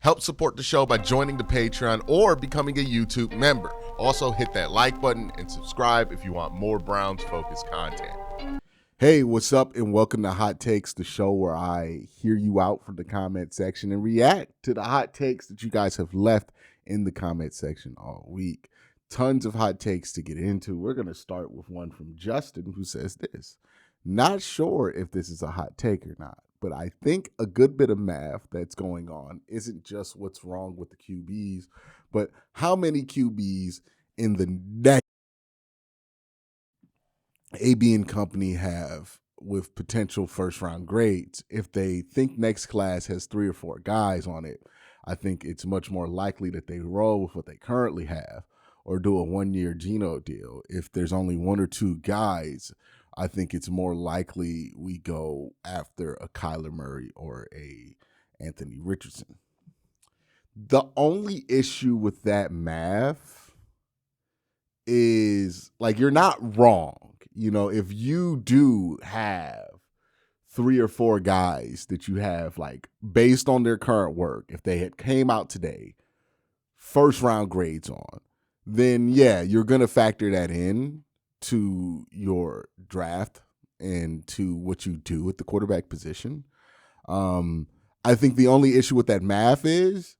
Help support the show by joining the Patreon or becoming a YouTube member. Also, hit that like button and subscribe if you want more Browns-focused content. Hey, what's up, and welcome to Hot Takes, the show where I hear you out from the comment section and react to the hot takes that you guys have left in the comment section all week. Tons of hot takes to get into. We're going to start with one from Justin, who says this: not sure if this is a hot take or not, but I think a good bit of math that's going on isn't just what's wrong with the QBs, but how many QBs in the next AB and company have with potential first-round grades. If they think next class has 3 or 4 guys on it, I think it's much more likely that they roll with what they currently have or do a 1-year Geno deal. If there's only 1 or 2 guys, I think it's more likely we go after a Kyler Murray or a Anthony Richardson. The only issue with that math is, like, you're not wrong. You know, if you do have 3 or 4 guys that you have, like, based on their current work, if they had came out today, first round grades on, then yeah, you're going to factor that in to your draft and to what you do at the quarterback position. I think the only issue with that math is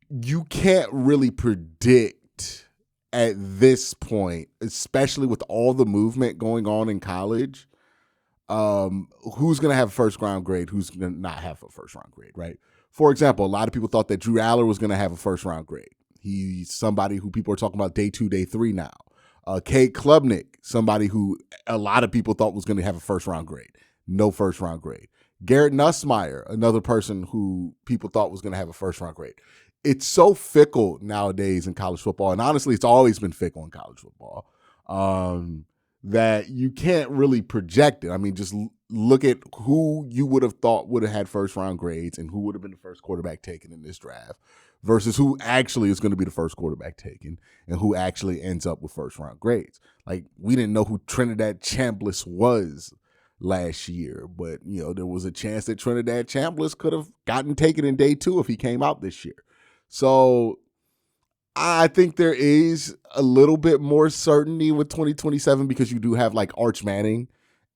you can't really predict at this point, especially with all the movement going on in college, who's going to have a first round grade, who's going to not have a first round grade, right? For example, a lot of people thought that Drew Aller was going to have a first round grade. He's somebody who people are talking about day 2, day 3 now. Kate Klubnik, somebody who a lot of people thought was going to have a first round grade. No first round grade. Garrett Nussmeier, another person who people thought was going to have a first round grade. It's so fickle nowadays in college football, and honestly, it's always been fickle in college football, that you can't really project it. I mean, just look at who you would have thought would have had first-round grades and who would have been the first quarterback taken in this draft versus who actually is going to be the first quarterback taken and who actually ends up with first-round grades. Like, we didn't know who Trinidad Chambliss was last year, but, you know, there was a chance that Trinidad Chambliss could have gotten taken in day 2 if he came out this year. So I think there is a little bit more certainty with 2027 because you do have like Arch Manning,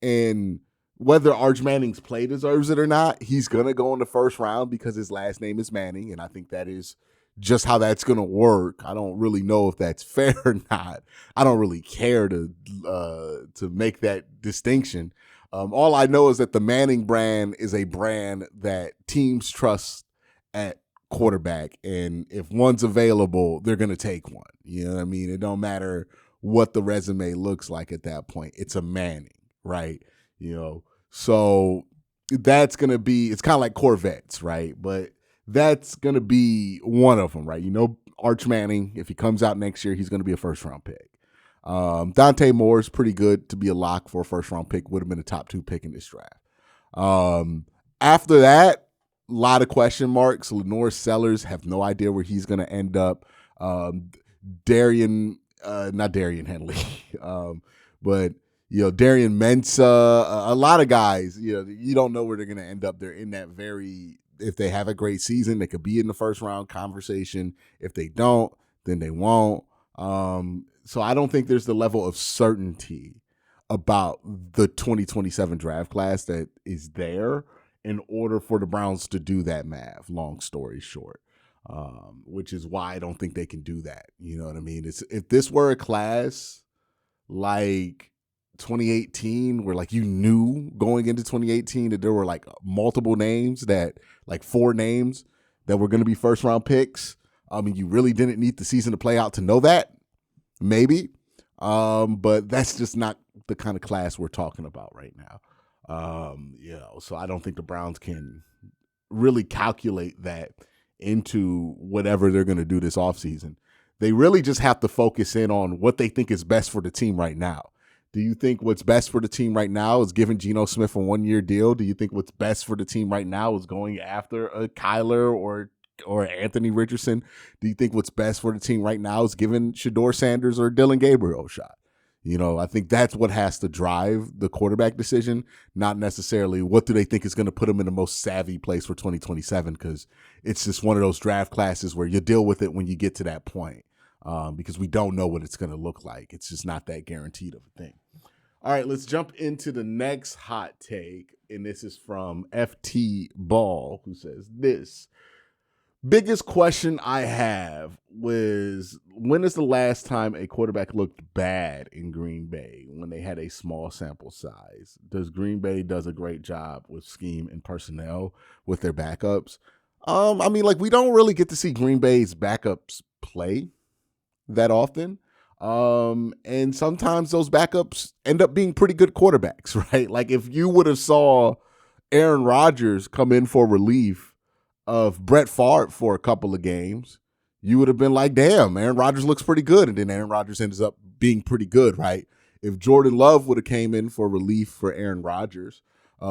and whether Arch Manning's play deserves it or not, he's going to go in the first round because his last name is Manning. And I think that is just how that's going to work. I don't really know if that's fair or not. I don't really care to make that distinction. All I know is that the Manning brand is a brand that teams trust at quarterback, and if one's available, they're going to take one. You know what I mean? It don't matter what the resume looks like at that point. It's a Manning, right? You know, so that's going to be, it's kind of like Corvettes, right? But that's going to be one of them, right? You know, Arch Manning, if he comes out next year, he's going to be a first-round pick. Dante Moore is pretty good to be a lock for a first-round pick, would have been a top 2 pick in this draft. After that, a lot of question marks. Lenore Sellers, have no idea where he's going to end up. Not Darian Henley, but, you know, Darian Mensah, a lot of guys, you know, you don't know where they're going to end up. They're in that if they have a great season, they could be in the first round conversation. If they don't, then they won't. So I don't think there's the level of certainty about the 2027 draft class that is there in order for the Browns to do that math, long story short, which is why I don't think they can do that. You know what I mean? If this were a class like 2018, where like you knew going into 2018 that there were like multiple names that like 4 names that were going to be first round picks. I mean, you really didn't need the season to play out to know that, maybe. But that's just not the kind of class we're talking about right now. You know, so I don't think the Browns can really calculate that into whatever they're going to do this offseason. They really just have to focus in on what they think is best for the team right now. Do you think what's best for the team right now is giving Geno Smith a 1-year deal? Do you think what's best for the team right now is going after a Kyler or Anthony Richardson? Do you think what's best for the team right now is giving Shedeur Sanders or Dylan Gabriel a shot? I think that's what has to drive the quarterback decision, not necessarily what do they think is going to put them in the most savvy place for 2027, because it's just one of those draft classes where you deal with it when you get to that point, because we don't know what it's going to look like. It's just not that guaranteed of a thing. All right, let's jump into the next hot take, and this is from FT Ball, who says this. Biggest question I have was, when is the last time a quarterback looked bad in Green Bay when they had a small sample size? Does Green Bay does a great job with scheme and personnel with their backups? We don't really get to see Green Bay's backups play that often. And sometimes those backups end up being pretty good quarterbacks, right? Like if you would have saw Aaron Rodgers come in for relief of Brett Favre for a couple of games, you would have been like, damn, Aaron Rodgers looks pretty good. And then Aaron Rodgers ends up being pretty good, right? If Jordan Love would have came in for relief for Aaron Rodgers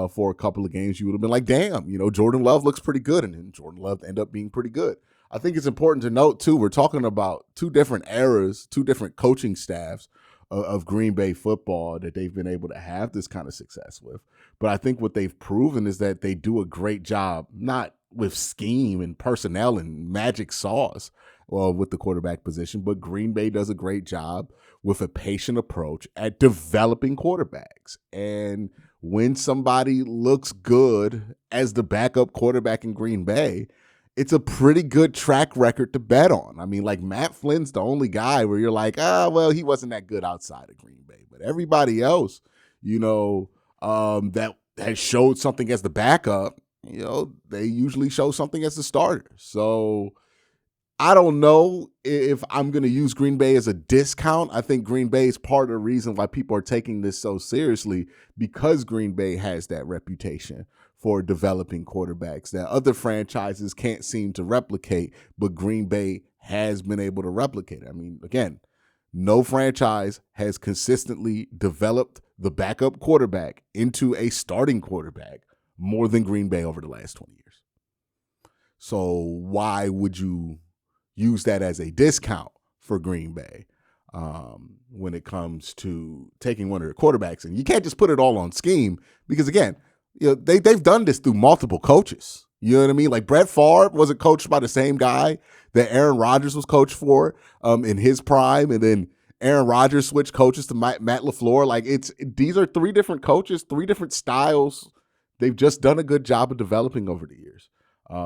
for a couple of games, you would have been like, damn, Jordan Love looks pretty good. And then Jordan Love ended up being pretty good. I think it's important to note, too, we're talking about two different eras, two different coaching staffs of Green Bay football that they've been able to have this kind of success with. But I think what they've proven is that they do a great job, not with scheme and personnel and magic sauce with the quarterback position, but Green Bay does a great job with a patient approach at developing quarterbacks. And when somebody looks good as the backup quarterback in Green Bay, it's a pretty good track record to bet on. I mean, like Matt Flynn's the only guy where you're like, he wasn't that good outside of Green Bay. But everybody else, that has showed something as the backup, they usually show something as the starter. So I don't know if I'm going to use Green Bay as a discount. I think Green Bay is part of the reason why people are taking this so seriously, because Green Bay has that reputation for developing quarterbacks that other franchises can't seem to replicate, but Green Bay has been able to replicate. I mean, again, no franchise has consistently developed the backup quarterback into a starting quarterback more than Green Bay over the last 20 years. So why would you use that as a discount for Green Bay when it comes to taking one of their quarterbacks? And you can't just put it all on scheme, because, again, they've done this through multiple coaches. You know what I mean? Like Brett Favre wasn't coached by the same guy that Aaron Rodgers was coached for in his prime, and then Aaron Rodgers switched coaches to Matt LaFleur. Like these are three different coaches, three different styles. They've just done a good job of developing over the years.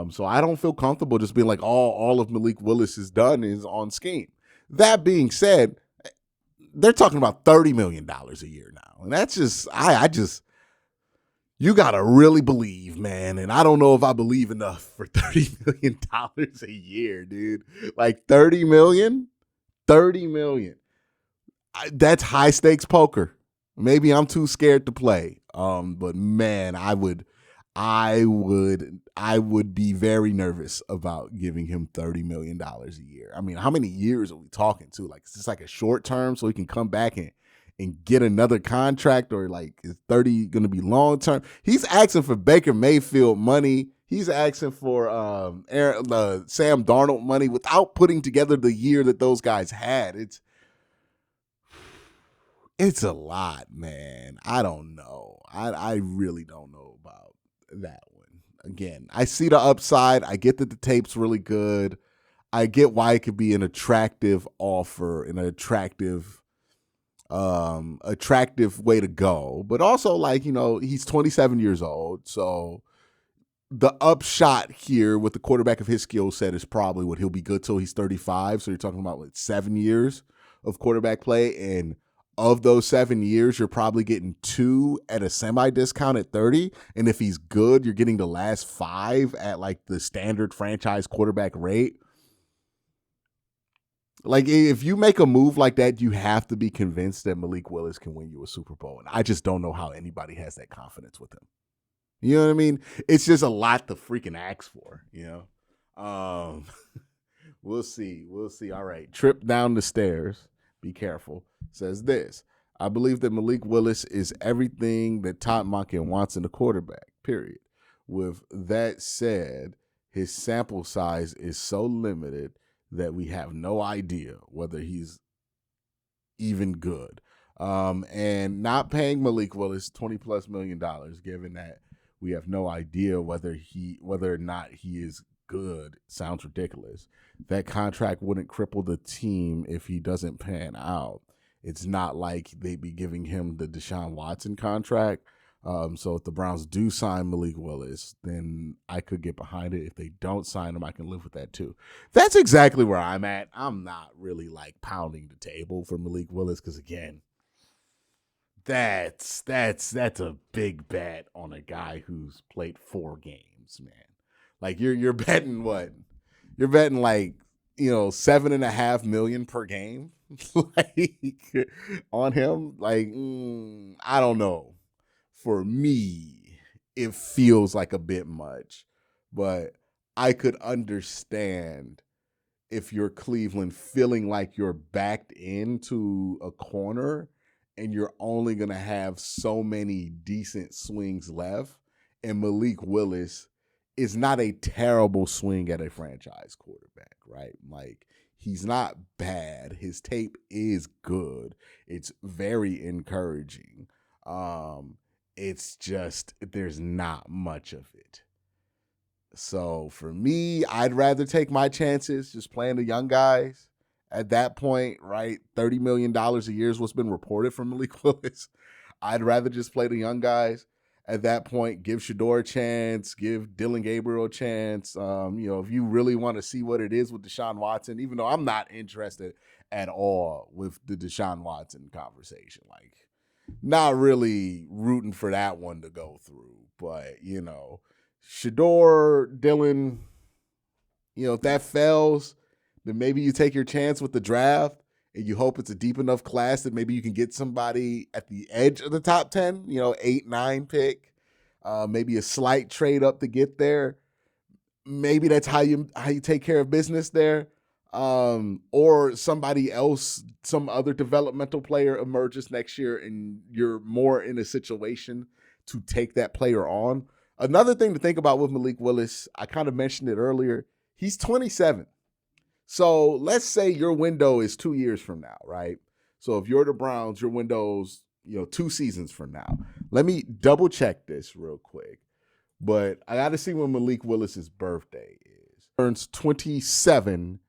So I don't feel comfortable just being like, all of Malik Willis has done is on scheme. That being said, they're talking about $30 million a year now. And that's just, you got to really believe, man. And I don't know if I believe enough for $30 million a year, dude. Like $30 million. That's high stakes poker. Maybe I'm too scared to play. But man, I would be very nervous about giving him $30 million a year. I mean, how many years are we talking to? Like, is this like a short term so he can come back and get another contract, or like is 30 going to be long term? He's asking for Baker Mayfield money. He's asking for Sam Darnold money without putting together the year that those guys had. It's a lot, man. I don't know. I really don't know about that one. Again, I see the upside. I get that the tape's really good. I get why it could be an attractive offer and an attractive way to go. But also, like, he's 27 years old. So the upshot here with the quarterback of his skill set is probably what he'll be good till he's 35. So you're talking about like 7 years of quarterback play, and of those 7 years, you're probably getting 2 at a semi-discount at 30. And if he's good, you're getting the last 5 at like the standard franchise quarterback rate. Like, if you make a move like that, you have to be convinced that Malik Willis can win you a Super Bowl. And I just don't know how anybody has that confidence with him. You know what I mean? It's just a lot to freaking ask for, We'll see. All right. Trip down the stairs. Be careful. Says this: I believe that Malik Willis is everything that Todd Monken wants in a quarterback, period. With that said, his sample size is so limited that we have no idea whether he's even good. And not paying Malik Willis $20+ million, given that we have no idea whether or not he is good, sounds ridiculous. That contract wouldn't cripple the team if he doesn't pan out. It's not like they'd be giving him the Deshaun Watson contract. So if the Browns do sign Malik Willis, then I could get behind it. If they don't sign him, I can live with that too. That's exactly where I'm at. I'm not really like pounding the table for Malik Willis because, again, that's a big bet on a guy who's played 4 games, man. Like you're betting what? You're betting like, $7.5 million per game, like on him. Like I don't know. For me, it feels like a bit much, but I could understand if you're Cleveland feeling like you're backed into a corner and you're only going to have so many decent swings left. And Malik Willis is not a terrible swing at a franchise quarterback, right? Like, he's not bad. His tape is good. It's very encouraging. It's just there's not much of it. So for me, I'd rather take my chances just playing the young guys. At that point, right, $30 million a year is what's been reported from Malik Willis. I'd rather just play the young guys. At that point, give Shador a chance, give Dylan Gabriel a chance. If you really want to see what it is with Deshaun Watson, even though I'm not interested at all with the Deshaun Watson conversation, like, not really rooting for that one to go through. But, Shador, Dylan, if that fails, then maybe you take your chance with the draft and you hope it's a deep enough class that maybe you can get somebody at the edge of the top 10, 8, 9 pick, maybe a slight trade up to get there. Maybe that's how you take care of business there. Or somebody else, some other developmental player emerges next year and you're more in a situation to take that player on. Another thing to think about with Malik Willis, I kind of mentioned it earlier, he's 27. So let's say your window is 2 years from now, right? So if you're the Browns, your window's, 2 seasons from now. Let me double check this real quick. But I got to see when Malik Willis's birthday is. Turns 27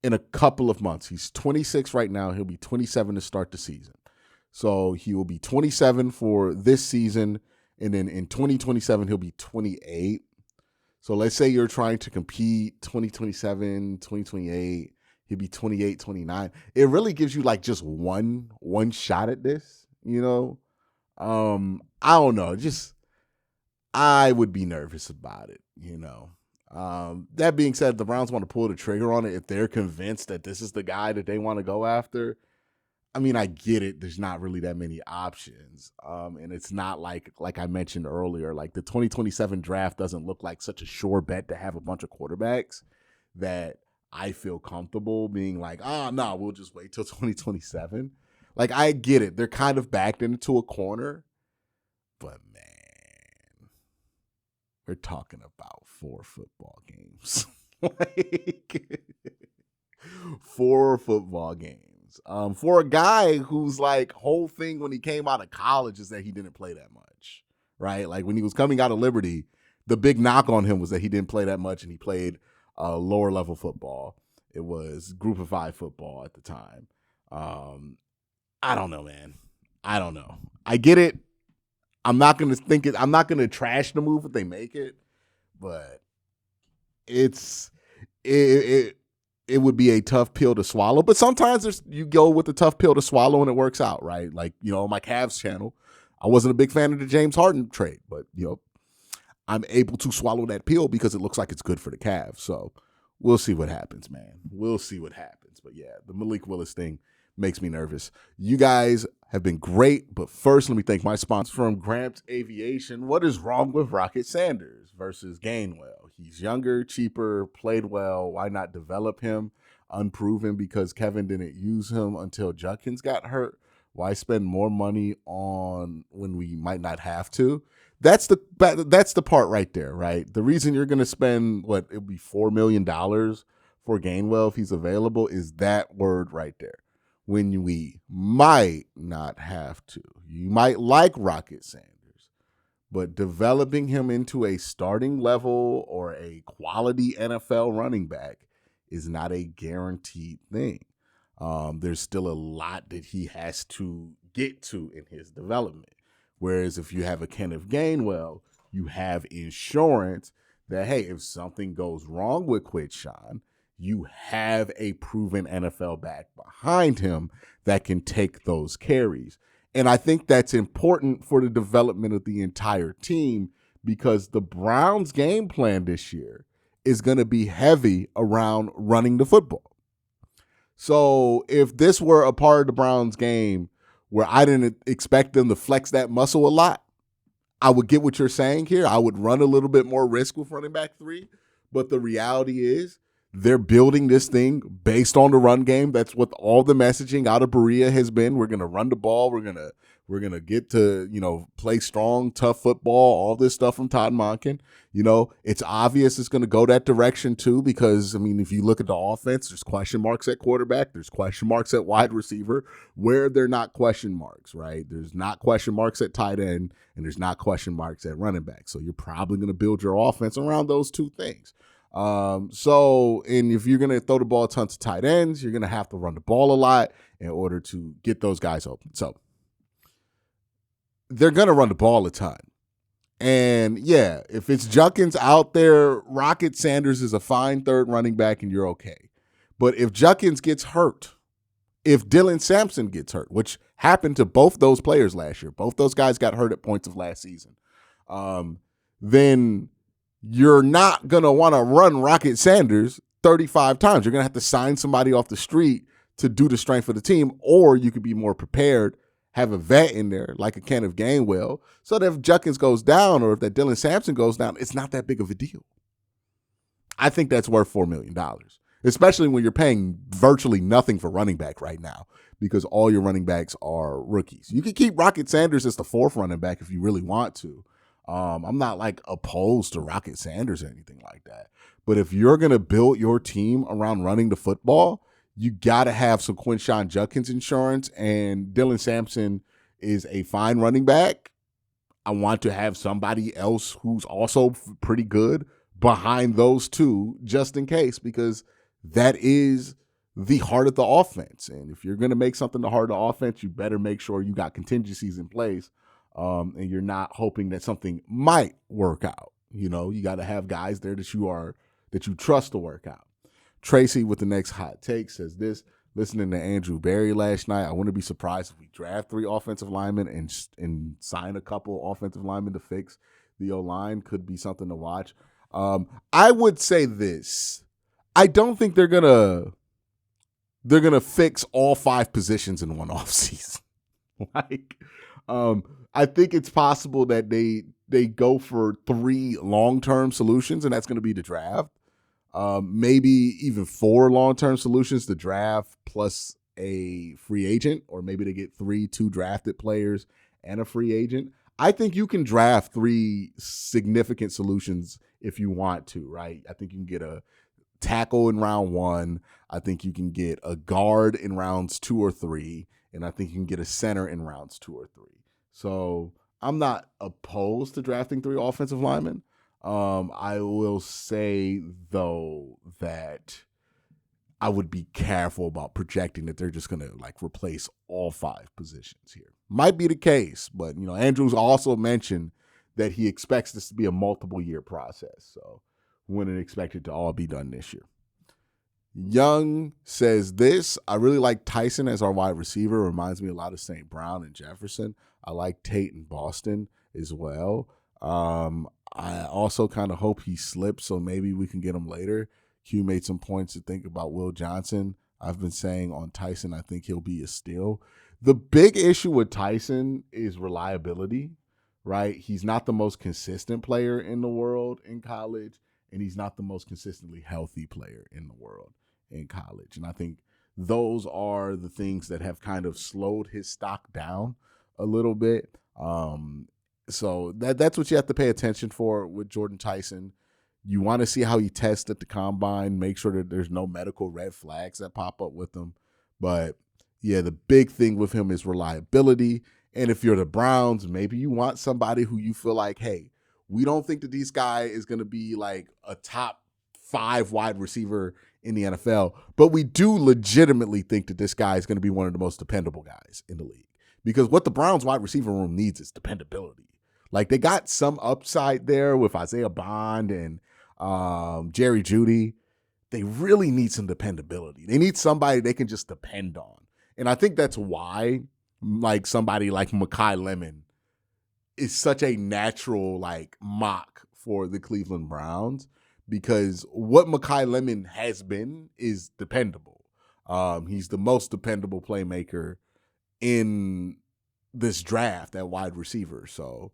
in a couple of months. He's 26 right now. He'll be 27 to start the season. So he will be 27 for this season. And then in 2027, he'll be 28. So let's say you're trying to compete 2027, 2028. He'll be 28, 29. It really gives you like just one shot at this, I don't know. I would be nervous about it, That being said, the Browns want to pull the trigger on it if they're convinced that this is the guy that they want to go after. I mean, I get it. There's not really that many options. And it's not like I mentioned earlier, like the 2027 draft doesn't look like such a sure bet to have a bunch of quarterbacks that I feel comfortable being like, no, we'll just wait till 2027. Like, I get it. They're kind of backed into a corner, but man, we're talking about 4 football games. Like, 4 football games. For a guy whose like whole thing when he came out of college is that he didn't play that much, right? Like when he was coming out of Liberty, the big knock on him was that he didn't play that much and he played lower level football. It was group of 5 football at the time. I don't know, man. I don't know. I get it. I'm not going to trash the move if they make it, but it would be a tough pill to swallow. But sometimes you go with a tough pill to swallow and it works out, right? Like, on my Cavs channel, I wasn't a big fan of the James Harden trade, but, I'm able to swallow that pill because it looks like it's good for the Cavs. So we'll see what happens, man. We'll see what happens. But yeah, the Malik Willis thing makes me nervous. You guys have been great, but first let me thank my sponsor from Gramps Aviation. What is wrong with Rocket Sanders versus Gainwell? He's younger, cheaper, played well. Why not develop him? Unproven because Kevin didn't use him until Judkins got hurt. Why spend more money on when we might not have to? That's the part right there, right? The reason you're going to spend it would be $4 million for Gainwell if he's available is that word right there. when we might not have to. You might like Rocket Sanders, but developing him into a starting level or a quality NFL running back is not a guaranteed thing. There's still a lot that he has to get to in his development. Whereas if you have a Kenneth Gainwell, you have insurance that, hey, if something goes wrong with Quincy, you have a proven NFL back behind him that can take those carries. And I think that's important for the development of the entire team, because the Browns' game plan this year is going to be heavy around running the football. So if this were a part of the Browns' game where I didn't expect them to flex that muscle a lot, I would get what you're saying here. I would run a little bit more risk with running back 3. But the reality is they're building this thing based on the run game. That's what all the messaging out of Berea has been. We're going to run the ball. We're going to get to, play strong, tough football, all this stuff from Todd Monken. It's obvious it's going to go that direction too, because, if you look at the offense, there's question marks at quarterback. There's question marks at wide receiver, where they're not question marks, right? There's not question marks at tight end, and there's not question marks at running back. So you're probably going to build your offense around those two things. And if you're going to throw the ball tons of tight ends, you're going to have to run the ball a lot in order to get those guys open. So they're going to run the ball a ton. And yeah, if it's Judkins out there, Rocket Sanders is a fine third running back and you're okay. But if Judkins gets hurt, if Dylan Sampson gets hurt, which happened to both those players last year, both those guys got hurt at points of last season, then you're not going to want to run Rocket Sanders 35 times. You're going to have to sign somebody off the street to do the strength of the team, or you could be more prepared, have a vet in there like a Kenneth Gainwell, so that if Judkins goes down or if that Dylan Sampson goes down, it's not that big of a deal. I think that's worth $4 million, especially when you're paying virtually nothing for running back right now, because all your running backs are rookies. You can keep Rocket Sanders as the 4th running back if you really want to. I'm not opposed to Rocket Sanders or anything like that. But if you're going to build your team around running the football, you got to have some Quincy Judkins insurance, and Dylan Sampson is a fine running back. I want to have somebody else who's also pretty good behind those two just in case, because that is the heart of the offense. And if you're going to make something the heart of the offense, you better make sure you got contingencies in place. And you're not hoping that something might work out. You got to have guys there that you trust to work out. Tracy with the next hot take says this: listening to Andrew Berry last night, I wouldn't be surprised if we draft 3 offensive linemen and sign a couple offensive linemen to fix the O-line. Could be something to watch. I would say this: I don't think they're gonna fix all 5 positions in one offseason. I think it's possible that they go for 3 long-term solutions, and that's going to be the draft. Maybe even 4 long-term solutions, the draft plus a free agent, or maybe they get 2 drafted players and a free agent. I think you can draft 3 significant solutions if you want to, right? I think you can get a tackle in round 1. I think you can get a guard in rounds 2 or 3, and I think you can get a center in rounds 2 or 3. So I'm not opposed to drafting 3 offensive linemen. I will say, though, that I would be careful about projecting that they're just going to replace all 5 positions here. Might be the case, but Andrews also mentioned that he expects this to be a multiple year process. So wouldn't expect it to all be done this year. Young says this: I really like Tyson as our wide receiver. Reminds me a lot of St. Brown and Jefferson. I like Tate in Boston as well. I also kind of hope he slips, so maybe we can get him later. Q made some points to think about Will Johnson. I've been saying on Tyson, I think he'll be a steal. The big issue with Tyson is reliability, right? He's not the most consistent player in the world in college, and he's not the most consistently healthy player in the world in college. And I think those are the things that have kind of slowed his stock down a little bit. So that's what you have to pay attention for with Jordan Tyson. You want to see how he tests at the combine, make sure that there's no medical red flags that pop up with him. But Yeah, the big thing with him is reliability. And if you're the Browns, maybe you want somebody who you feel like, hey, we don't think that this guy is going to be like a top 5 wide receiver in the NFL, but we do legitimately think that this guy is going to be one of the most dependable guys in the league. Because what the Browns wide receiver room needs is dependability. Like, they got some upside there with Isaiah Bond and Jerry Jeudy. They really need some dependability. They need somebody they can just depend on. And I think that's why, like, somebody like Mekhi Lemon is such a natural, like, mock for the Cleveland Browns, because what Mekhi Lemon has been is dependable. He's the most dependable playmaker in this draft at wide receiver. So,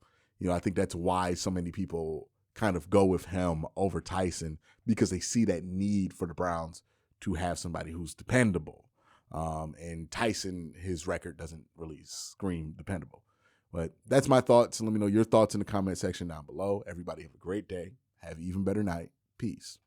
I think that's why so many people kind of go with him over Tyson, because they see that need for the Browns to have somebody who's dependable. And Tyson, his record doesn't really scream dependable. But that's my thoughts. And let me know your thoughts in the comment section down below. Everybody have a great day. Have an even better night. Peace.